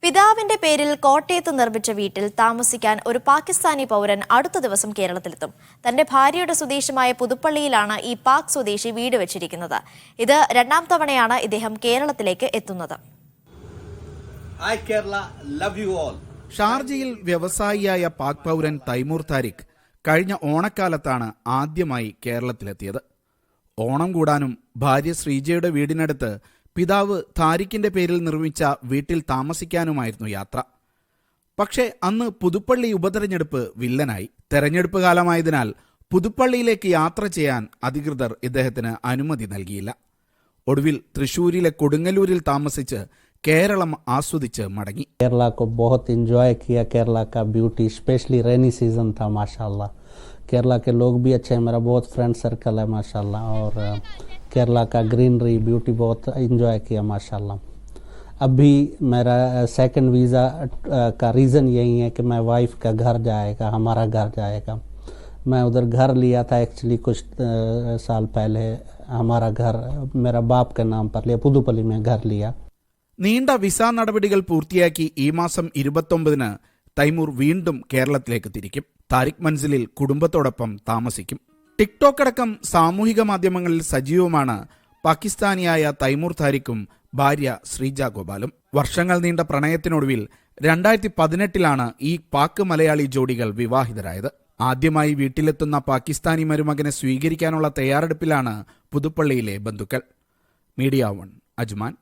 പിതാവിന്റെ പേരിൽ കോട്ടയത്ത് നിർമ്മിച്ച വീട്ടിൽ താമസിക്കാൻ ഒരു പാകിസ്ഥാനി പൗരൻ അടുത്ത ദിവസം കേരളത്തിലെത്തും. തന്റെ ഭാര്യയുടെ സ്വദേശമായ പുതുപ്പള്ളിയിലാണ് ഈ പാക് സ്വദേശി വീട് വെച്ചിരിക്കുന്നത്. ഇത് രണ്ടാം തവണയാണ് ഇദ്ദേഹം കേരളത്തിലേക്ക് എത്തുന്നത്. ഷാർജയിൽ വ്യവസായിയായ പാക് പൗരൻ തൈമൂർ താരിഖ് കഴിഞ്ഞ ഓണക്കാലത്താണ് ആദ്യമായി കേരളത്തിലെത്തിയത്. ഓണം കൂടാനും ഭാര്യ ശ്രീജയുടെ വീടിനടുത്ത് പിതാവ് താരിഖിന്റെ പേരിൽ നിർമ്മിച്ച വീട്ടിൽ താമസിക്കാനുമായിരുന്നു യാത്ര. പക്ഷേ അന്ന് പുതുപ്പള്ളി ഉപതെരഞ്ഞെടുപ്പ് വില്ലനായി. തെരഞ്ഞെടുപ്പ് കാലമായതിനാൽ പുതുപ്പള്ളിയിലേക്ക് യാത്ര ചെയ്യാൻ അധികൃതർ ഇദ്ദേഹത്തിന് അനുമതി നൽകിയില്ല. ഒടുവിൽ തൃശ്ശൂരിലെ കൊടുങ്ങല്ലൂരിൽ താമസിച്ച് കേരളം ആസ്വദിച്ച് മടങ്ങി. केरला को बहुत एंजॉय किया. केरला का ब्यूटी स्पेशली रेनी सीजन था माशाल्लाह. केरला के लोग भी अच्छे हैं, मेरा बहुत फ्रेंड सर्कल है माशाल्लाह. और केरला का ग्रीनरी ब्यूटी बहुत एंजॉय किया माशाल्लाह. अभी मेरा सेकंड वीज़ा का रीज़न यही है कि मैं वाइफ का घर जाएगा, हमारा घर जाएगा. मैं उधर घर लिया था एक्चुअली कुछ साल पहले. हमारा घर मेरा बाप के नाम पर लिया, पुदुपल्ली में घर लिया. നീണ്ട വിസ നടപടികൾ പൂർത്തിയാക്കി ഈ മാസം 29-ന് തൈമൂർ വീണ്ടും കേരളത്തിലേക്ക് തിരിക്കും. താരിഖ് മൻസിലിൽ കുടുംബത്തോടൊപ്പം താമസിക്കും. ടിക്ടോക്ക് അടക്കം സാമൂഹിക മാധ്യമങ്ങളിൽ സജീവമാണ് പാകിസ്ഥാനിയായ തൈമൂർ താരിഖും ഭാര്യ ശ്രീജ ഗോപാലും. വർഷങ്ങൾ നീണ്ട പ്രണയത്തിനൊടുവിൽ 2018-ലാണ് ഈ പാക് മലയാളി ജോഡികൾ വിവാഹിതരായത്. ആദ്യമായി വീട്ടിലെത്തുന്ന പാകിസ്ഥാനി മരുമകനെ സ്വീകരിക്കാനുള്ള തയ്യാറെടുപ്പിലാണ് പുതുപ്പള്ളിയിലെ ബന്ധുക്കൾ. Media 1 Ajman.